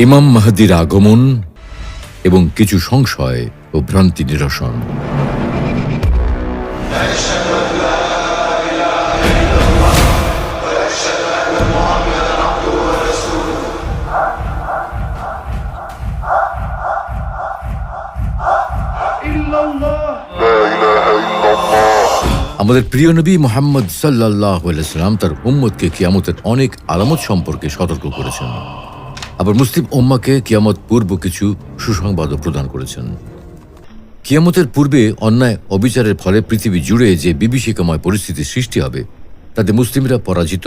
ইমাম মাহদীর আগমন এবং কিছু সংশয় ও ভ্রান্তি নিরসন। আমাদের প্রিয় নবী মুহাম্মদ সাল্লাল্লাহু আলাইহি ওয়াসাল্লাম তার উম্মতকে কিয়ামতের অনেক আলামত সম্পর্কে সতর্ক করেছেন। আবার মুসলিম উম্মাহকে কিয়ামত পূর্ব কিছু সুসংবাদও প্রদান করেছেন। কিয়ামতের পূর্বে অন্যায় অবিচারের ফলে পৃথিবী জুড়ে যে বিভীষিকাময় পরিস্থিতির সৃষ্টি হবে, তাতে মুসলিমরা পরাজিত,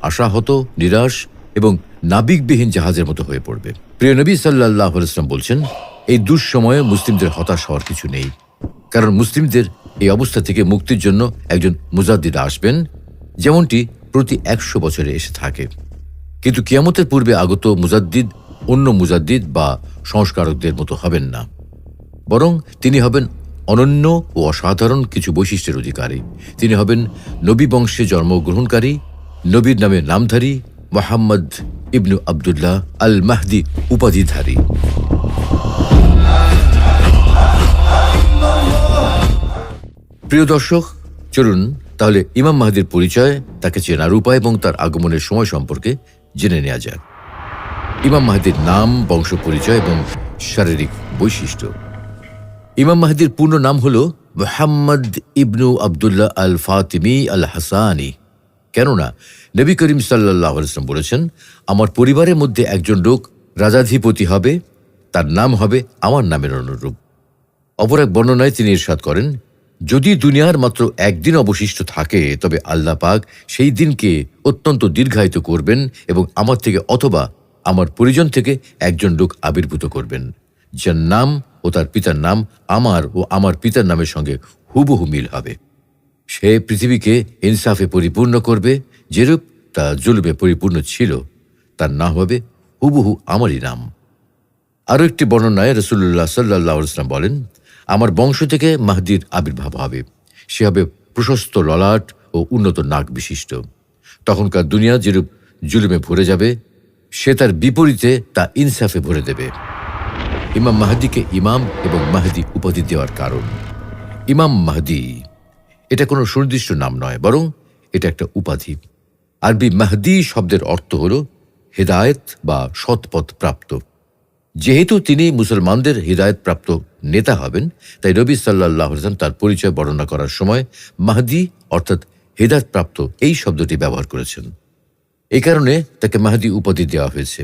আশাহত, নিরাশ এবং নাবিকবিহীন জাহাজের মতো হয়ে পড়বে। প্রিয় নবী সাল্লাল্লাহু আলাইহি ওয়াসাল্লাম বলছেন, এই দুঃসময়ে মুসলিমদের হতাশ হওয়ার কিছু নেই, কারণ মুসলিমদের এই অবস্থা থেকে মুক্তির জন্য একজন মুজাদ্দিদ আসবেন, যেমনটি প্রতি 100 বছরে এসে থাকে। কিন্তু কিয়ামতের পূর্বে আগত মুজাদ্দিদ অন্য মুজাদ্দিদ বা সংস্কারকদের মতো হবেন না, বরং তিনি হবেন অনন্য ও অসাধারণ কিছু বৈশিষ্ট্যের অধিকারী। তিনি হবেন নবী বংশে জন্মগ্রহণকারী, নবীর নামে নামধারী, মুহাম্মদ ইবনু আবদুল্লাহ আল মাহদি উপাধিধারী। প্রিয় দর্শক, চলুন তাহলে ইমাম মাহদির পরিচয়, তাকে চেনার উপায় এবং তার আগমনের সময় সম্পর্কে জেনে নেওয়া যাক। ইমাম মাহদির নাম, বংশ পরিচয় এবং শারীরিক বৈশিষ্ট্য। ইমাম মাহদির পূর্ণ নাম হল মুহাম্মদ ইবনু আবদুল্লাহ আল ফাতিমি আল হাসানি। কেননা নবী করিম সাল্লাল্লাহু আলাইহি ওয়াসাল্লাম বলেছেন, আমার পরিবারের মধ্যে একজন লোক রাজাধিপতি হবে, তার নাম হবে আমার নামের অনুরূপ। অপর এক বর্ণনায় তিনি ইরশাদ করেন, যদি দুনিয়ার মাত্র একদিন অবশিষ্ট থাকে, তবে আল্লাহ পাক সেই দিনকে অত্যন্ত দীর্ঘায়িত করবেন এবং আমার থেকে অথবা আমার পরিজন থেকে একজন লোক আবির্ভূত করবেন, যার নাম ও তার পিতার নাম আমার ও আমার পিতার নামের সঙ্গে হুবহু মিল হবে। সে পৃথিবীকে ইনসাফে পরিপূর্ণ করবে, যেরূপ তা জুলুমে পরিপূর্ণ ছিল। তার নাম হবে হুবহু আমারই নাম। আরও একটি বর্ণনায় রাসূলুল্লাহ সাল্লাল্লাহু আলাইহি ওয়াসাল্লাম বলেন, আমার বংশ থেকে মাহদির আবির্ভাব হবে। সে হবে প্রশস্ত ললাট ও উন্নত নাক বিশিষ্ট। তখনকার দুনিয়া যেরূপ জুলুমে ভরে যাবে, সে তার বিপরীতে তা ইনসাফে ভরে দেবে। ইমাম মাহদিকে ইমাম এবং মাহদি উপাধি দেওয়ার কারণ। ইমাম মাহদি এটা কোনো সুনির্দিষ্ট নাম নয়, বরং এটা একটা উপাধি। আরবি মাহদি শব্দের অর্থ হল হেদায়েত বা সৎপথ প্রাপ্ত। যেহেতু তিনি মুসলমানদের হিদায়ত প্রাপ্ত নেতা হবেন, তাই নবী সাল্লাল্লাহু আলাইহি ওয়াসাল্লাম তার পরিচয় বর্ণনা করার সময় মাহদি অর্থাৎ হিদায়ত প্রাপ্ত এই শব্দটি ব্যবহার করেছেন। এই কারণে তাকে মাহদি উপাধি দেওয়া হয়েছে।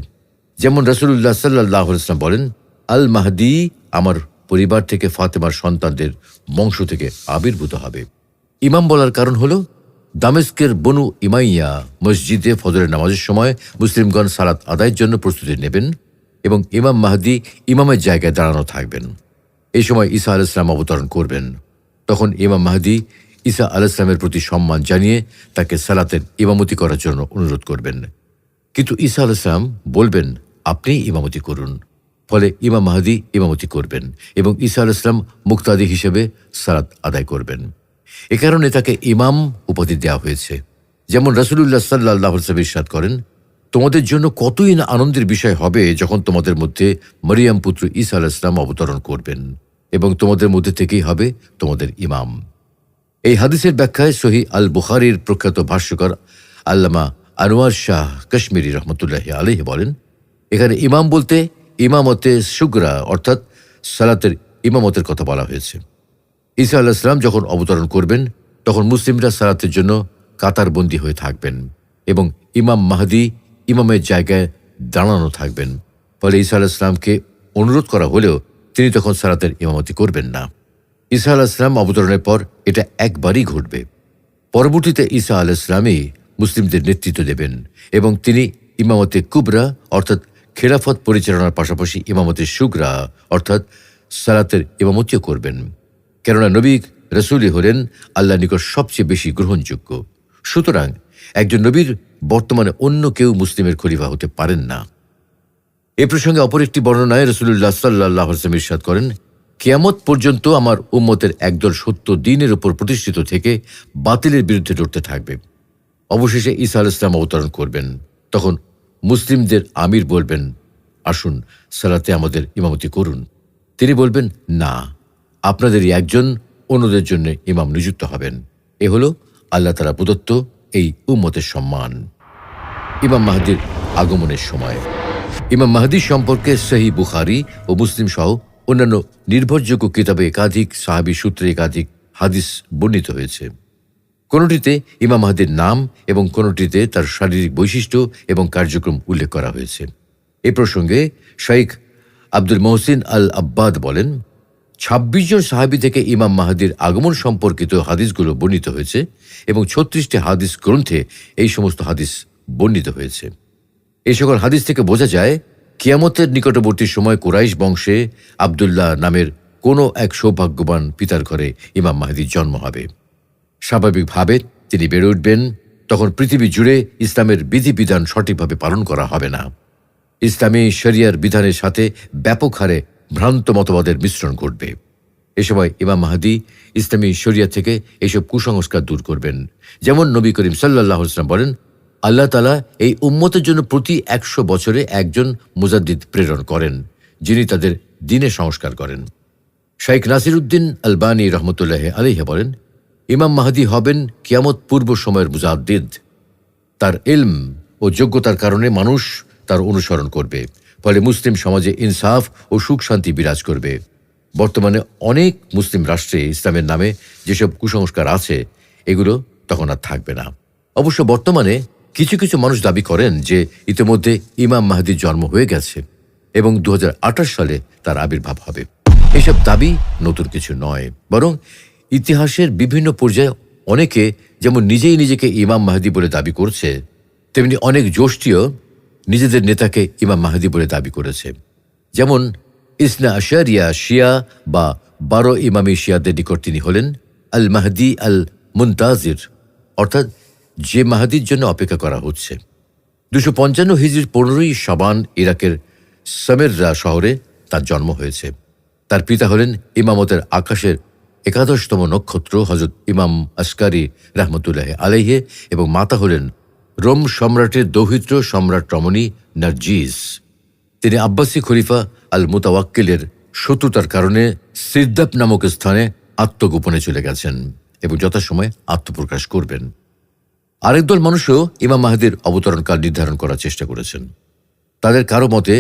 যেমন রাসূলুল্লাহ সাল্লাল্লাহু আলাইহি ওয়াসাল্লাম বলেন, আল মাহদি আমার পরিবার থেকে ফাতেমার সন্তানদের বংশ থেকে আবির্ভূত হবে। ইমাম বলার কারণ হল, দামেস্কের বনু ইমাইয়া মসজিদে ফজরের নামাজের সময় মুসলিমগণ সালাত আদায়ের জন্য প্রস্তুতি নেবেন এবং ইমাম মাহদি ইমামের জায়গায় দাঁড়ানো থাকবেন। এই সময় ঈসা আলাইহিস সালাম অবতরণ করবেন। তখন ইমাম মাহদি ঈসা আলাইহিস সালামের প্রতি সম্মান জানিয়ে তাকে সালাতের ইমামতি করার জন্য অনুরোধ করবেন। কিন্তু ঈসা আলাইহিস সালাম বলবেন, আপনি ইমামতি করুন। ফলে ইমাম মাহদি ইমামতি করবেন এবং ঈসা আলাইহিস সালাম মুক্তাদি হিসেবে সালাত আদায় করবেন। এ কারণে তাকে ইমাম উপাধি দেওয়া হয়েছে। যেমন রাসূলুল্লাহ সাল্লাল্লাহু আলাইহি ওয়াসাল্লাম ইরশাদ করেন, তোমাদের জন্য কতই না আনন্দের বিষয় হবে যখন তোমাদের মধ্যে মরিয়ম পুত্র ঈসা আলাইহিস সালাম অবতরণ করবেন এবং তোমাদের মধ্যে থেকেই হবে তোমাদের ইমাম। এই হাদিসের ব্যাখ্যায় সহিহ আল বুখারীর প্রখ্যাত ভাষ্যকার আল্লামা আনোয়ার শাহ কাশ্মীরি রহমতুল্লাহি আলাইহি বলেন, এখানে ইমাম বলতে ইমামতে সুগরা অর্থাৎ সালাতের ইমামতের কথা বলা হয়েছে। ঈসা আলাইহিস সালাম যখন অবতরণ করবেন, তখন মুসলিমরা সালাতের জন্য কাতারবন্দি হয়ে থাকবেন এবং ইমাম মাহদি ইমামের জায়গায় দাঁড়ানো থাকবেন। ফলে ঈসা আলাইহিস সালামকে অনুরোধ করা হলেও তিনি তখন সালাতের ইমামতি করবেন না। ঈসা আলাইহিস সালাম অবতরণের পর এটা একবারই ঘটবে। পরবর্তীতে ঈসা আলাইহিস সালামই মুসলিমদের নেতৃত্ব দেবেন এবং তিনি ইমামতে কুবরা অর্থাৎ খেলাফত পরিচালনার পাশাপাশি ইমামতে সুগরা অর্থাৎ সালাতের ইমামতিও করবেন। কেননা নবী রাসূলই হলেন আল্লাহর নিকট সবচেয়ে বেশি গ্রহণযোগ্য। সুতরাং একজন নবীর বর্তমানে অন্য কেউ মুসলিমের খলিফা হতে পারেন না। এ প্রসঙ্গে অপর একটি বর্ণনায় রাসূলুল্লাহ সাল্লাল্লাহু আলাইহি ওয়াসাল্লাম ইরশাদ করেন, কিয়ামত পর্যন্ত আমার উম্মতের একদল সত্য দ্বীনের উপর প্রতিষ্ঠিত থেকে বাতিলের বিরুদ্ধে লড়তে থাকবে। অবশেষে ঈসা আলাইহিস সালাম অবতরণ করবেন। তখন মুসলিমদের আমির বলবেন, আসুন সালাতে আমাদের ইমামতি করুন। তিনি বলবেন, না, আপনাদেরই একজন অন্যদের জন্য ইমাম নিযুক্ত হবেন। এ হলো আল্লাহ তাআলা প্রদত্ত এই উম্মতের সম্মান। ইমাম মাহদির আগমনের সময়। ইমাম মাহদি সম্পর্কে সহিহ বুখারী ও মুসলিম সহ অন্যান্য নির্ভরযোগ্য কিতাবে একাধিক সাহাবী সূত্রে একাধিক হাদিস বর্ণিত হয়েছে। কোনটিতে ইমাম মাহদির নাম এবং কোনটিতে তার শারীরিক বৈশিষ্ট্য এবং কার্যক্রম উল্লেখ করা হয়েছে। এ প্রসঙ্গে শাইখ আব্দুল মহসিন আল আব্বাদ বলেন, ২৬ জন সাহাবী থেকে ইমাম মাহদির আগমন সম্পর্কিত হাদিসগুলো বর্ণিত হয়েছে এবং ৩৬টি হাদিস গ্রন্থে এই সমস্ত হাদিস বর্ণিত হয়েছে। এই সকল হাদিস থেকে বোঝা যায়, কিয়ামতের নিকটবর্তী সময় কুরাইশ বংশে আবদুল্লাহ নামের কোনো এক সৌভাগ্যবান পিতার ঘরে ইমাম মাহদির জন্ম হবে। স্বাভাবিকভাবে তিনি বেড়ে উঠবেন। তখন পৃথিবী জুড়ে ইসলামের বিধিবিধান সঠিকভাবে পালন করা হবে না। ইসলামী শরিয়ার বিধানের সাথে ব্যাপক হারে ভ্রান্ত মতবাদের মিশ্রণ ঘটবে। এ সময় ইমাম মাহদি ইসলামী শরিয়া থেকে এইসব কুসংস্কার দূর করবেন। যেমন নবী করিম সাল্লাল্লাহু আলাইহি ওয়াসাল্লাম বলেন, আল্লাহ তাআলা এই উম্মতের জন্য প্রতি ১০০ বছরে একজন মুজাদ্দিদ প্রেরণ করেন, যিনি তাদের দ্বীনে সংস্কার করেন। শাইখ নাসিরউদ্দিন আলবানী রহমতুল্লাহ আলাইহি বলেন, ইমাম মাহদি হবেন কিয়ামত পূর্ব সময়ের মুজাদ্দিদ। তার ইলম ও যোগ্যতার কারণে মানুষ তার অনুসরণ করবে, ফলে মুসলিম সমাজে ইনসাফ ও সুখ শান্তি বিরাজ করবে। বর্তমানে অনেক মুসলিম রাষ্ট্রে ইসলামের নামে যেসব কুসংস্কার আছে, এগুলো তখন আর থাকবে না। অবশ্য বর্তমানে কিছু কিছু মানুষ দাবি করেন যে ইতিমধ্যে ইমাম মাহদির জন্ম হয়ে গেছে এবং ২০২৮ সালে তার আবির্ভাব হবে। এসব দাবি নতুন কিছু নয়, বরং ইতিহাসের বিভিন্ন পর্যায়ে অনেকে যেমন নিজেই নিজেকে ইমাম মাহদি বলে দাবি করছে, তেমনি অনেক গোষ্ঠীও নিজেদের নেতাকে ইমাম মাহদি বলে দাবি করেছে। যেমন ইসনা আশারিয়া শিয়া বা ১২ ইমামি শিয়াদের নিকট তিনি হলেন আল মাহদি আল মুনতাজির, অর্থাৎ যে মাহদির জন্য অপেক্ষা করা হচ্ছে। ২৫৫ হিজরির ১৫ই শাবান ইরাকের সামেররা শহরে তার জন্ম হয়েছে। তার পিতা হলেন ইমামতের আকাশের ১১তম নক্ষত্র হযরত ইমাম আসকারী রাহমাতুল্লাহ আলাইহি এবং মাতা হলেন রোম সম্রাটের দৌহিত্র সম্রাট রমণী নার্জিস। তিনি আব্বাসী খলিফা আল মুতাওয়াক্কিলের শত্রুতার কারণে সিরদাপ নামক স্থানে আত্মগোপনে চলে গেছেন এবং যথাসময়ে আত্মপ্রকাশ করবেন। আরেক দল মানুষও ইমাম মাহদির অবতরণকাল নির্ধারণ করার চেষ্টা করেছেন। তাদের কারো মতে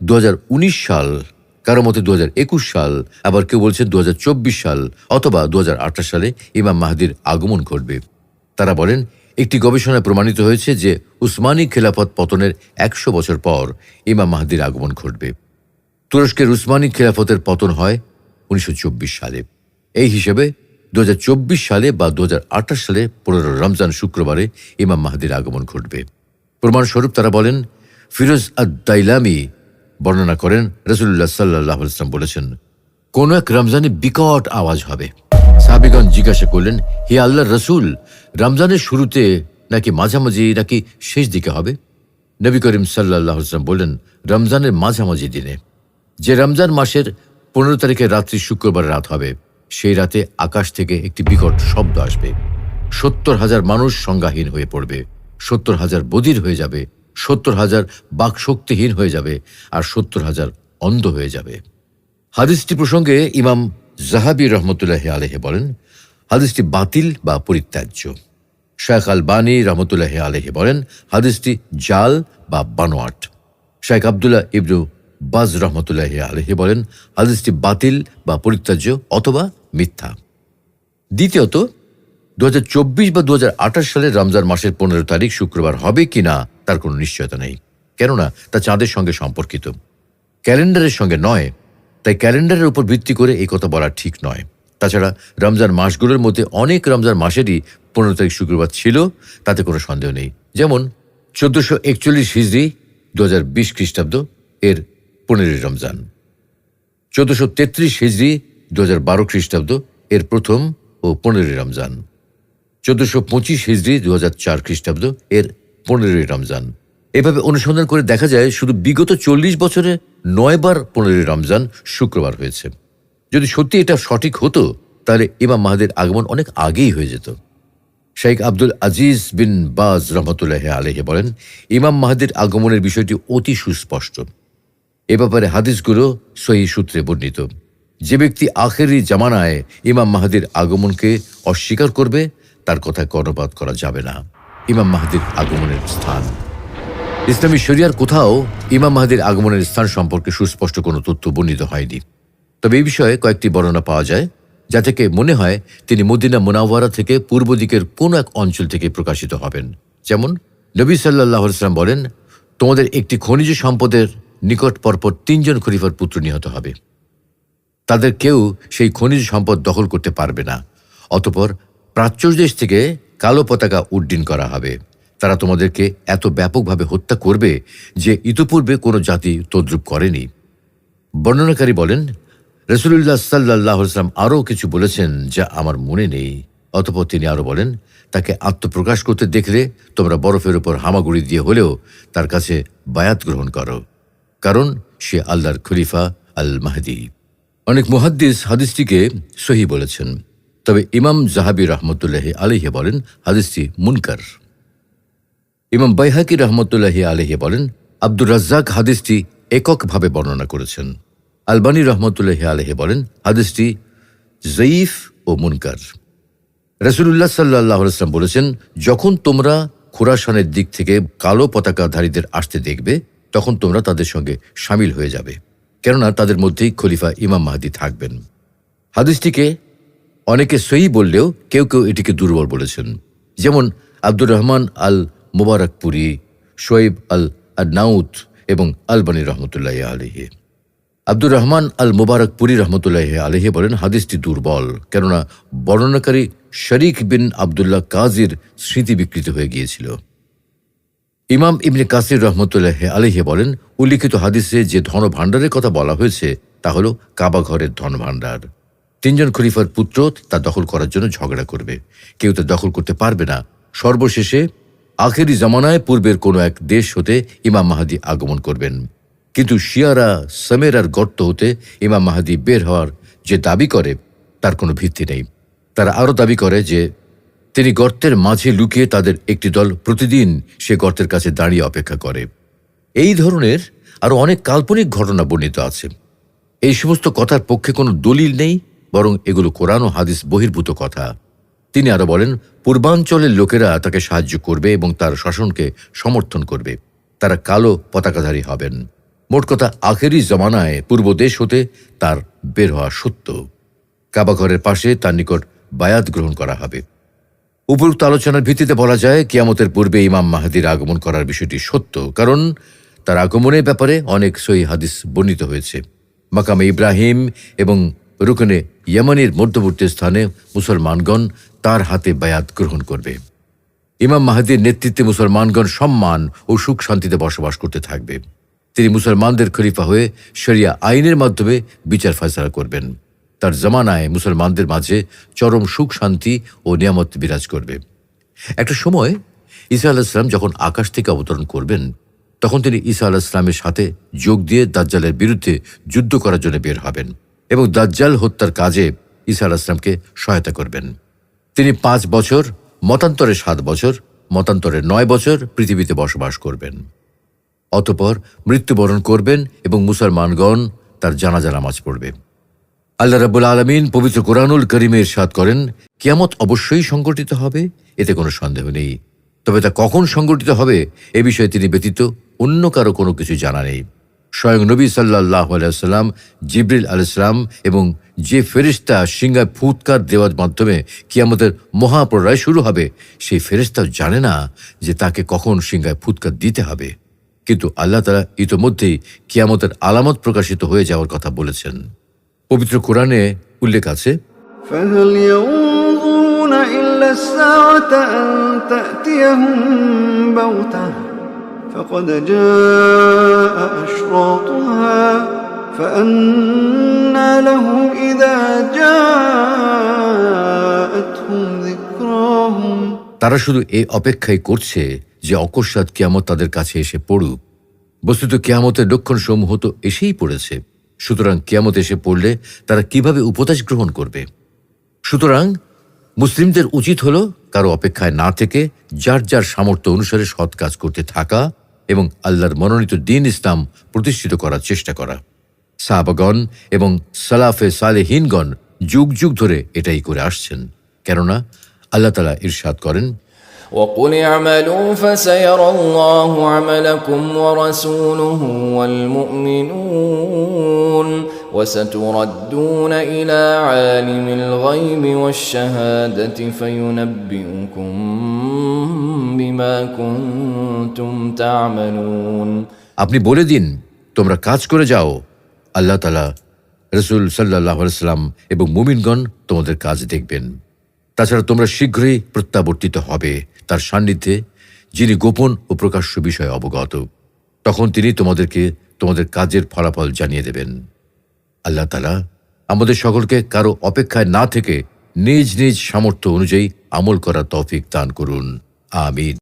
২০১৯ সাল, কারো মতে ২০২১ সাল, আবার কেউ বলছেন ২০২৪ সাল অথবা ২০২৮ সালে ইমাম মাহদির আগমন ঘটবে। তারা বলেন, একটি গবেষণায় প্রমাণিত হয়েছে যে উসমানী খেলাফত পতনের ১০০ বছর পর ইমাম মাহদির আগমন ঘটবে। তুরস্কের উসমানী খেলাফতের পতন হয় ১৯২৪ সালে। এই হিসেবে ২০২৪ সালে বা ২০২৮ সালে ১৫ রমজান শুক্রবারে ইমাম মাহদির আগমন ঘটবে। প্রমাণস্বরূপ তারা বলেন, ফিরোজ আদ-দাইলামি বর্ণনা করেন, রাসূলুল্লাহ সাল্লাল্লাহু আলাইহি ওয়াসাল্লাম বলেছেন, কোন এক রমজানে বিকট আওয়াজ হবে। সাহাবীগণ জিজ্ঞাসা করলেন, হে আল্লাহর রাসূল, রমজানের শুরুতে নাকি মাঝামাঝি নাকি শেষ দিকে হবে? নবী করিম সাল্লাল্লাহু আলাইহি ওয়াসাল্লাম বললেন, রমজানের মাঝামাঝি দিনে। যে রমজান মাসের ১৫ তারিখের রাত্রি শুক্রবার রাত হবে, সেই রাতে আকাশ থেকে একটি বিকট শব্দ আসবে। ৭০,০০০ মানুষ সংজ্ঞাহীন হয়ে পড়বে, ৭০,০০০ বধির হয়ে যাবে, ৭০,০০০ বাকশক্তিহীন হয়ে যাবে, আর ৭০,০০০ অন্ধ হয়ে যাবে। হাদিসটি প্রসঙ্গে ইমাম যাহাবী রহমতুল্লাহ আলাইহি বলেন, হাদিসটি বাতিল বা পরিত্যাজ্য। শাইখ আলবানী রহমতুল্লাহ আলাইহি বলেন, হাদিসটি জাল বা বানোয়াট। শাইখ আব্দুল্লাহ ইবনু বাজ রহমতুল্লাহ আলাইহি বলেন, হাদিসটি বাতিল বা পরিত্যাজ্য অথবা মিথ্যা। দ্বিতীয়ত, ২০২৪ বা ২০২৮ সালের রমজান মাসের ১৫ তারিখ শুক্রবার হবে কিনা তার কোনো নিশ্চয়তা নেই, কেননা তা চাঁদের সঙ্গে সম্পর্কিত, ক্যালেন্ডারের সঙ্গে নয়। তাই ক্যালেন্ডারের উপর ভিত্তি করে এই কথা বলা ঠিক নয়। তাছাড়া রমজান মাসগুলোর মধ্যে অনেক রমজান মাসেরই ১৫ তারিখ শুক্রবার ছিল, তাতে কোনো সন্দেহ নেই। যেমন ১৪৪১ হিজরি ২০২০ খ্রিস্টাব্দ এর ১৫ই রমজান, ১৪৩৩ হিজরি ২০১২ খ্রিস্টাব্দ এর প্রথম ও ১৫ই রমজান, ১৪২৫ হিজরি ২০০৪ খ্রিস্টাব্দ এর ১৫ই রমজান। এভাবে অনুসন্ধান করে দেখা যায় শুধু বিগত ৪০ বছরে ৯ বার ১৫ই রমজান শুক্রবার হয়েছে। যদি সত্যি এটা সঠিক হতো, তাহলে ইমাম মাহদির আগমন অনেক আগেই হয়ে যেত। শাইখ আব্দুল আজিজ বিন বাজ রহমতুল্লাহ আলাইহি বলেন, ইমাম মাহদির আগমনের বিষয়টি অতি সুস্পষ্ট। এ ব্যাপারে হাদিসগুলো সহিহ সূত্রে বর্ণিত। যে ব্যক্তি আখেরি জামানায় ইমাম মাহদির আগমনকে অস্বীকার করবে তার কথা কর্ণপাত করা যাবে না। ইমাম মাহদির আগমনের স্থান। ইসলামী শরিয়ার কোথাও ইমাম মাহদির আগমনের স্থান সম্পর্কে সুস্পষ্ট কোনো তথ্য বর্ণিত হয়নি। তবে এই বিষয়ে কয়েকটি বর্ণনা পাওয়া যায়, যা থেকে মনে হয় তিনি মদিনা মুনাওয়ারা থেকে পূর্ব দিকের কোন এক অঞ্চল থেকে প্রকাশিত হবেন। যেমন নবী সাল্লাল্লাহু আলাইহি ওয়াসাল্লাম বলেন, তোমাদের একটি খনিজ সম্পদের নিকট পরপর ৩ জন খলিফার পুত্র নিহত হবে। তাদের কেউ সেই খনিজ সম্পদ দখল করতে পারবে না। অতঃপর প্রাচ্য দেশ থেকে কালো পতাকা উড্ডীন করা হবে। তারা তোমাদেরকে এত ব্যাপকভাবে হত্যা করবে যে ইতোপূর্বে কোনো জাতি তদ্রূপ করেনি। বর্ণনাকারী বলেন, রাসূলুল্লাহ সাল্লাল্লাহু আলাইহি ওয়াসাল্লাম আরও কিছু বলেছেন যা আমার মনে নেই। অতঃপর তিনি আরও বলেন, তাকে আত্মপ্রকাশ করতে দেখলে তোমরা বরফের উপর হামাগুড়ি দিয়ে হলেও তার কাছে বায়াত গ্রহণ করো, কারণ সে আল্লাহর খলিফা আল মাহদি। অনেক মুহাদ্দিস হাদিসটিকে সহিহ বলেছেন, তবে ইমাম যাহাবী রহমতুল্লাহি আলাইহি বলেন হাদিসটি মুনকার। ইমাম বাইহাকী রহমতুল্লাহি আলাইহি বলেন আব্দুর রাজ্জাক হাদিসটি এককভাবে বর্ণনা করেছেন। আলবানী রহমতুল্লাহি আলাইহি বলেন হাদিসটি যঈফ ও মুনকার। রাসূলুল্লাহ সাল্লাল্লাহু আলাইহি ওয়াসাল্লাম বলেছেন, যখন তোমরা খোরাসানের দিক থেকে কালো পতাকাধারীদের আসতে দেখবে তখন তোমরা তাদের সঙ্গে শামিল হয়ে যাবে, কেননা তাদের মধ্যেই খলিফা ইমাম মাহদি থাকবেন। হাদিসটিকে অনেকে সহিহ বললেও কেউ কেউ এটিকে দুর্বল বলেছেন, যেমন আব্দুর রহমান আল মুবারকপুরি, শোয়েব আল আদনাউত এবং আলবানী রহমতুল্লাহি আলাইহি। আব্দুর রহমান আল মুবারকপুরি রহমতুল্লাহি আলাইহি বলেন হাদিসটি দুর্বল, কেননা বর্ণনাকারী শরীক বিন আবদুল্লাহ কাজীর স্মৃতি বিকৃত হয়ে গিয়েছিল। ইমাম ইবনে কাসির রহমতুল্লাহি আলাইহি বলেন, উল্লিখিত হাদিসে যে ধন ভাণ্ডারের কথা বলা হয়েছে তা হল কাবা ঘরের ধন ভাণ্ডার। ৩ জন খলিফার পুত্র তা দখল করার জন্য ঝগড়া করবে, কেউ তা দখল করতে পারবে না। সর্বশেষে আখেরি জামানায় পূর্বের কোনো এক দেশ হতে ইমাম মাহদি আগমন করবেন। কিন্তু শিয়ারা সামেরার গর্ত হতে ইমাম মাহদি বের হওয়ার যে দাবি করে তার কোনো ভিত্তি নেই। তারা আরও দাবি করে যে তিনি গর্তের মাঝে লুকিয়ে তাদের একটি দল প্রতিদিন সে গর্তের কাছে দাঁড়িয়ে অপেক্ষা করে। এই ধরনের আরও অনেক কাল্পনিক ঘটনা বর্ণিত আছে। এই সমস্ত কথার পক্ষে কোনো দলিল নেই, বরং এগুলো কোরআন ও হাদিস বহির্ভূত কথা। তিনি আরও বলেন, পূর্বাঞ্চলের লোকেরা তাকে সাহায্য করবে এবং তার শাসনকে সমর্থন করবে। তারা কালো পতাকাধারী হবেন। মোট কথা, আখেরি জমানায় পূর্ব দেশ হতে তার বের হওয়া সত্য। কাবাঘরের পাশে তার নিকট বায়াত গ্রহণ করা হবে। উপরোক্ত আলোচনার ভিত্তিতে বলা যায় কিয়ামতের পূর্বে ইমাম মাহদির আগমন করার বিষয়টি সত্য, কারণ তার আগমনের ব্যাপারে অনেক সহিহ হাদিস বর্ণিত হয়েছে। মাকামে ইব্রাহিম এবং রুকনে ইয়ামানির মধ্যবর্তী স্থানে মুসলমানগণ তার হাতে বায়াত গ্রহণ করবে। ইমাম মাহদির নেতৃত্বে মুসলমানগণ সম্মান ও সুখ শান্তিতে বসবাস করতে থাকবে। তিনি মুসলমানদের খলিফা হয়ে শরিয়া আইনের মাধ্যমে বিচার ফয়সালা করবেন। তার জামানায় মুসলমানদের মাঝে চরম সুখ শান্তি ও নিয়ামত বিরাজ করবে। একটা সময় ঈসা আলাইহিস সালাম যখন আকাশ থেকে অবতরণ করবেন, তখন তিনি ঈসা আলাইহিস সালামের সাথে যোগ দিয়ে দাজ্জালের বিরুদ্ধে যুদ্ধ করার জন্য বের হবেন এবং দাজ্জাল হত্যার কাজে ঈসা আলাইহিস সালামকে সহায়তা করবেন। তিনি 5 বছর, মতান্তরে 7 বছর, মতান্তরে 9 বছর পৃথিবীতে বসবাস করবেন। অতঃপর মৃত্যুবরণ করবেন এবং মুসলমানগণ তার জানাজা নামাজ পড়বে। আল্লাহ রাব্বুল আলামিন পবিত্র কোরআনুল কারীমে ইরশাদ করেন, কিয়ামত অবশ্যই সংঘটিত হবে, এতে কোনো সন্দেহ নেই। তবে তা কখন সংঘটিত হবে এ বিষয়ে তিনি ব্যতীত অন্য কারো কোনো কিছু জানা নেই। স্বয়ং নবী সাল্লাল্লাহু আলাইহি ওয়াসাল্লাম, জিবরিল আলাইহিস সালাম এবং যে ফেরেশতা সিংহায় ফুৎকার দেওয়ার মাধ্যমে কিয়ামতের মহাপ্রলয় শুরু হবে, সেই ফেরেশতাও জানে না যে তাকে কখন সিংহায় ফুৎকার দিতে হবে। কিন্তু আল্লাহ তাআলা ইতোমধ্যেই কিয়ামতের আলামত প্রকাশিত হয়ে যাওয়ার কথা বলেছেন। পবিত্র কোরআনে উল্লেখ আছে, فهل ينظرون إلا الساعة أن تأتيهم بغتة فقد جاء أشراطها فأنى لهم إذا جاءتهم ذكراهم। তারা শুধু এই অপেক্ষাই করছে যে অকস্মাৎ কিয়ামত তাদের কাছে এসে পড়ুক। বস্তুত কিয়ামতের লক্ষণ সমূহ তো এসেই পড়েছে। সুতরাং কিয়ামত এসে পড়লে তারা কিভাবে উপদেশ গ্রহণ করবে? সুতরাং মুসলিমদের উচিত হলো কারো অপেক্ষায় না থেকে যার যার সামর্থ্য অনুসারে সৎ কাজ করতে থাকা এবং আল্লাহর মনোনীত দ্বীন ইসলাম প্রতিষ্ঠিত করার চেষ্টা করা। সাহাবাগণ এবং সালাফে সালেহিনগণ যুগ যুগ ধরে এটাই করে আসছেন, কেননা আল্লাহ তাআলা ইরশাদ করেন, وقل اعملوا فسيرى الله عملكم ورسوله والمؤمنون وستردون إلى عالم الغيب والشهادة فينبئكم بما كنتم تعملون। আপনি বলে দিন, তোমরা কাজ করে যাও, আল্লাহ তাআলা, রাসূল সাল্লাল্লাহু আলাইহি ওয়াসাল্লাম এবং মুমিনগণ তোমাদের কাজ দেখবেন। তাছাড়া তোমরা শীঘ্রই প্রত্যাবর্তিত হবে তার সান্নিধ্যে, যিনি গোপন ও প্রকাশ্য বিষয়ে অবগত। তখন তিনি তোমাদেরকে তোমাদের কাজের ফলাফল জানিয়ে দেবেন। আল্লাহ তাআলা আমাদের সকলকে কারো অপেক্ষায় না থেকে নিজ নিজ সামর্থ্য অনুযায়ী আমল করার তৌফিক দান করুন। আমিন।